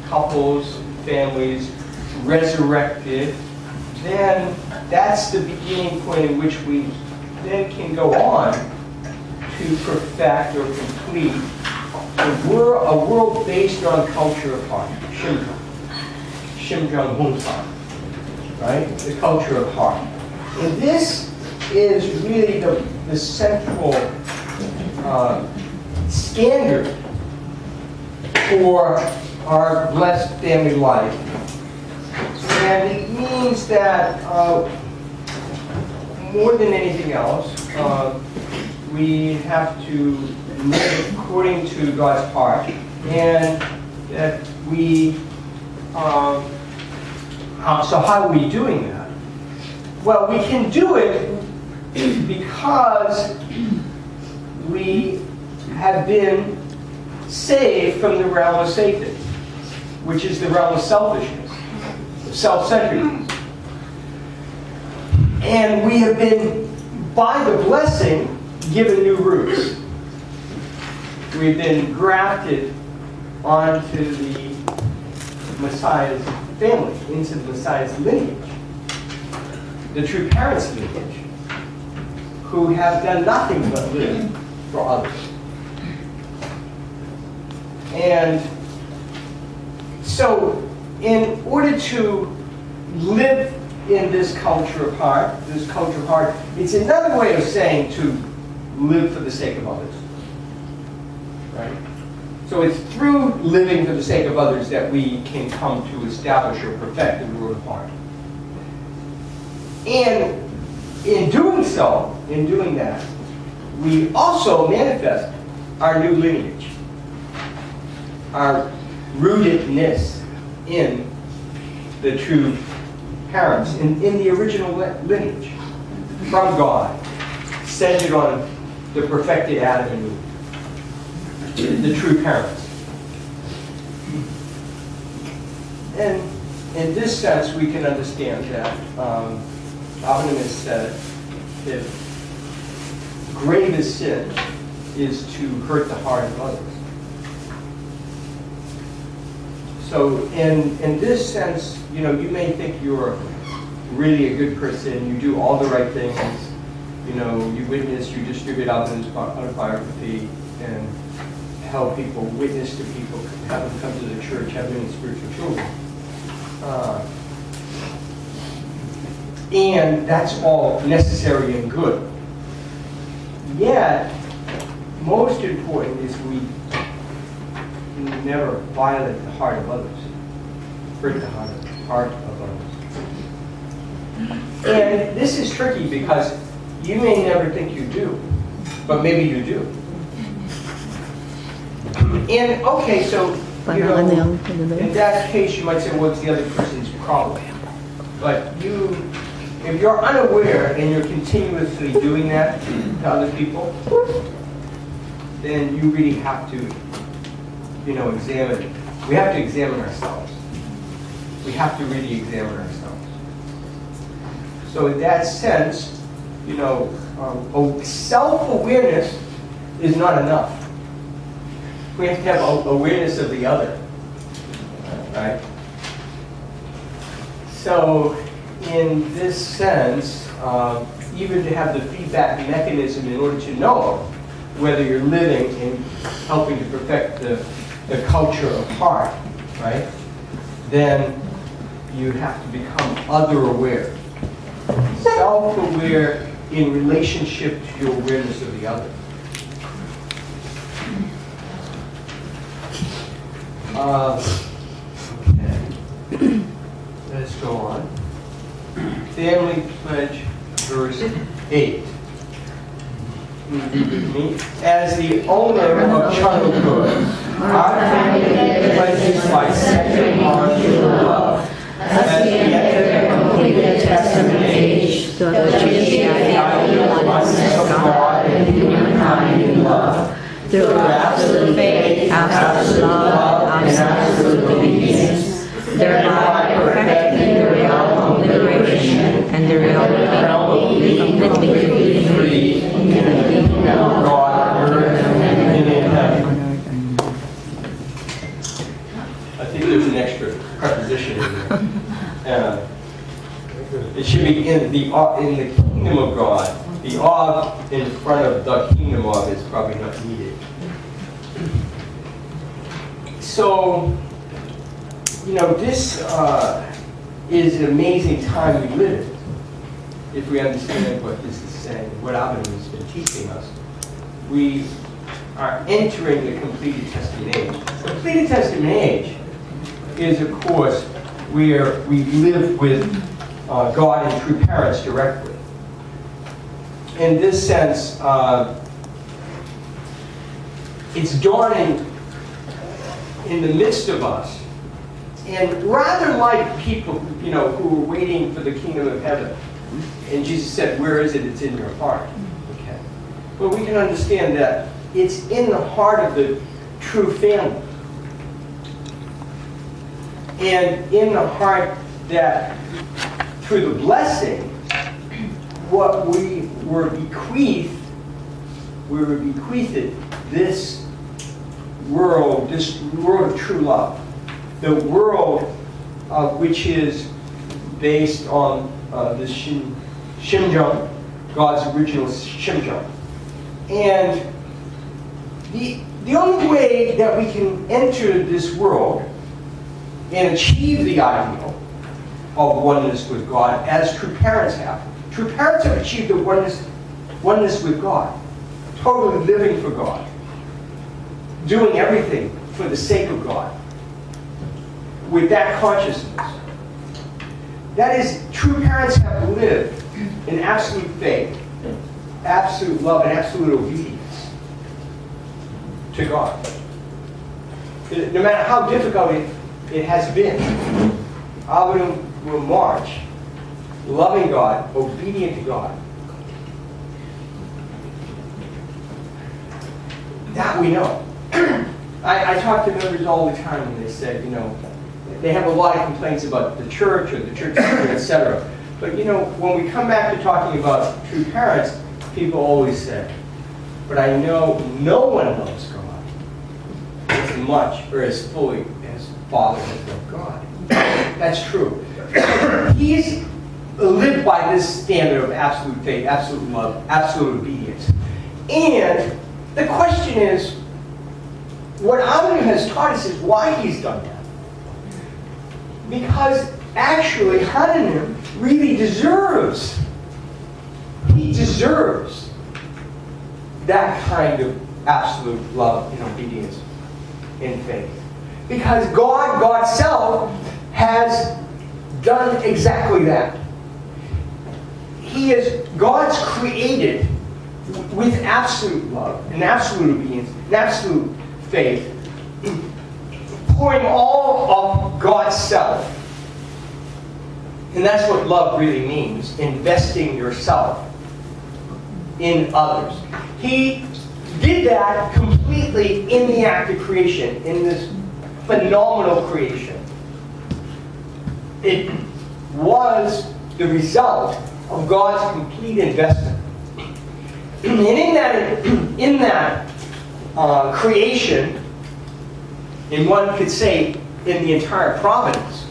couples, families resurrected, then that's the beginning point in which we then can go on to perfect or complete a world based on culture of heart, Shimjung Hungsan, right? The culture of heart. And this is really the central standard for our blessed family life. And it means that more than anything else, we have to live according to God's heart, and that we, so how are we doing that? Well, we can do it because we have been saved from the realm of Satan, which is the realm of selfishness, of self-centeredness. And we have been, by the blessing, given new roots. We've been grafted onto the Messiah's family, into the Messiah's lineage, the true parents' lineage, who have done nothing but live for others. And so, in order to live in this culture of heart, it's another way of saying to live for the sake of others. Right? So it's through living for the sake of others that we can come to establish or perfect the world of heart. And in doing so, in doing that, we also manifest our new lineage, our rootedness in the true parents, in the original lineage, from God, centered on the perfected Adam and Eve, the true parents. And in this sense, we can understand that Abraham said that gravest sin is to hurt the heart of others. So in this sense, you know, you may think you're really a good person, you do all the right things, you know, you witness, you distribute autobiography, and help people, witness to people, have them come to the church, have them in spiritual children. And that's all necessary and good. Yet, most important is we never violate the heart of others, hurt the heart of others. And this is tricky because you may never think you do, but maybe you do. And okay, so you know, in that case, you might say, well, it's the other person's problem. But if you're unaware and you're continuously doing that to other people, then you really have to, you know, examine. We have to examine ourselves. We have to really examine ourselves. So in that sense, you know, self-awareness is not enough. We have to have awareness of the other, right? So in this sense, even to have the feedback mechanism in order to know whether you're living and helping to perfect the culture of heart, right? Then you have to become other-aware. Self-aware in relationship to your awareness of the other. Okay. Let's go on. Family Pledge, verse 8. As the owner of childhood, our family pledges by centering on true love. As we enter the completed testament age, to appreciate the ideal oneness of God and humankind in love, through absolute faith, absolute love, and absolute obedience, thereby perfecting the realm of liberation and the realm of completely free in the kingdom of God on earth and in heaven. I think there's an extra preposition in there. It should be in the kingdom of God. The of in front of the kingdom of is probably not needed. So, this is an amazing time we live in, if we understand what this is saying, what Abram has been teaching us. We are entering the completed Testament age. The completed Testament age is, of course, where we live with God and true parents directly. In this sense, it's dawning in the midst of us. And rather like people, who were waiting for the kingdom of heaven. And Jesus said, where is it? It's in your heart. Okay. Well, we can understand that it's in the heart of the true family. And in the heart that, through the blessing, what we were bequeathed this world of true love. The world which is based on the Shimjung, God's original Shimjung. And the only way that we can enter this world and achieve the ideal of oneness with God, as true parents have. True parents have achieved the oneness with God, totally living for God, doing everything for the sake of God, with that consciousness. That is, true parents have lived in absolute faith, absolute love, and absolute obedience to God. No matter how difficult it has been, Abram will march, loving God, obedient to God. That we know. I talk to members all the time and they say, they have a lot of complaints about the church or the church, etc. But when we come back to talking about true parents, people always say, but I know no one loves God as much or as fully as Father has loved God. That's true. He's lived by this standard of absolute faith, absolute love, absolute obedience. And the question is, what Abram has taught us is why he's done that. Because actually, Hanan really deserves, he deserves that kind of absolute love and obedience and faith. Because God's self, has done exactly that. God's created with absolute love and absolute obedience and absolute faith, pouring all of God's self. And that's what love really means, investing yourself in others. He did that completely in the act of creation, in this phenomenal creation. It was the result of God's complete investment. And in that creation, and one could say in the entire providence,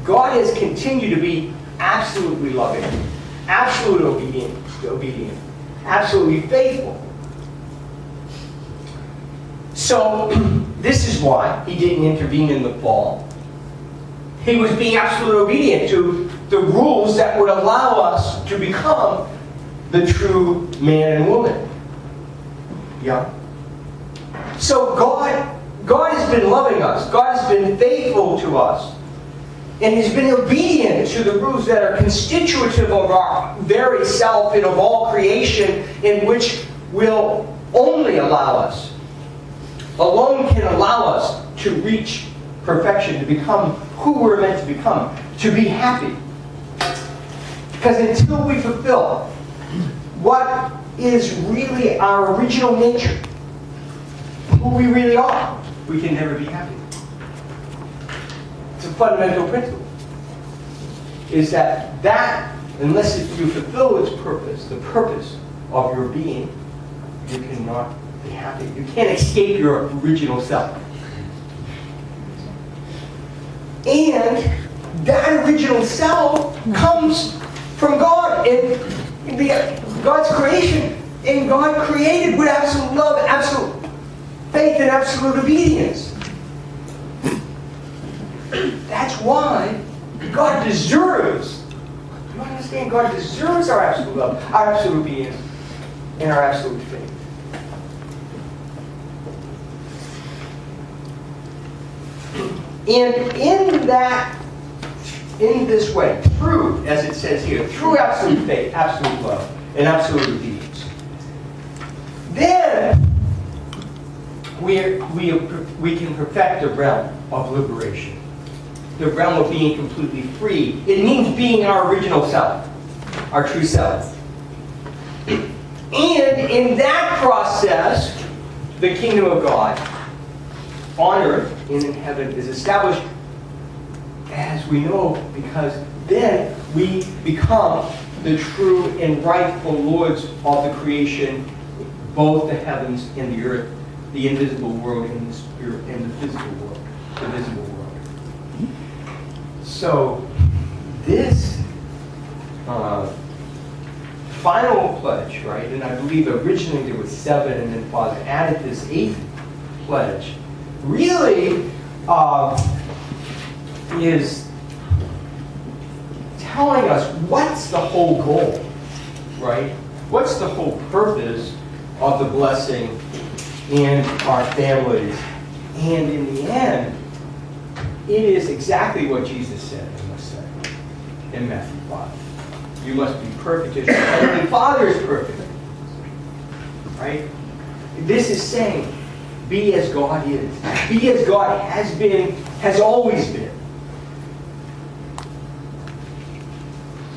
God has continued to be absolutely loving, absolutely obedient, absolutely faithful. So, this is why he didn't intervene in the fall. He was being absolutely obedient to the rules that would allow us to become the true man and woman. Yeah. So God has been loving us. God has been faithful to us. And He's been obedient to the rules that are constitutive of our very self and of all creation, in which will only allow us, alone can allow us to reach perfection, to become who we're meant to become, to be happy. Because until we fulfill what is really our original nature, who we really are, we can never be happy. It's a fundamental principle. Is that unless you fulfill its purpose, the purpose of your being, you cannot be happy. You can't escape your original self. And that original self comes from God and God's creation. And God created with absolute love, absolute faith, and absolute obedience. That's why God deserves, you understand, God deserves our absolute love, our absolute obedience, and our absolute faith. And in this way, through, as it says here, through absolute faith, absolute love, and absolute obedience, then we can perfect the realm of liberation. The realm of being completely free. It means being our original self, our true self. And in that process, the kingdom of God on earth and in heaven is established, as we know, because then we become the true and rightful lords of the creation, both the heavens and the earth, the invisible world and the spirit and the physical world, the visible world. So this final pledge, right? And I believe originally there was 7, and then Father added this 8th pledge. Really is telling us what's the whole goal, right? What's the whole purpose of the blessing in our families? And in the end, it is exactly what Jesus said, I must say, in Matthew 5. You must be perfect as your heavenly Father is perfect. Right? This is saying, be as God is. Be as God has been, has always been.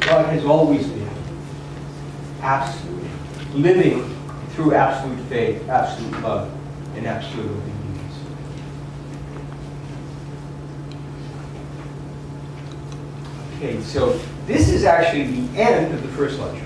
God has always been. Absolute. Living through absolute faith, absolute love, and absolute obedience. Okay, so this is actually the end of the first lecture.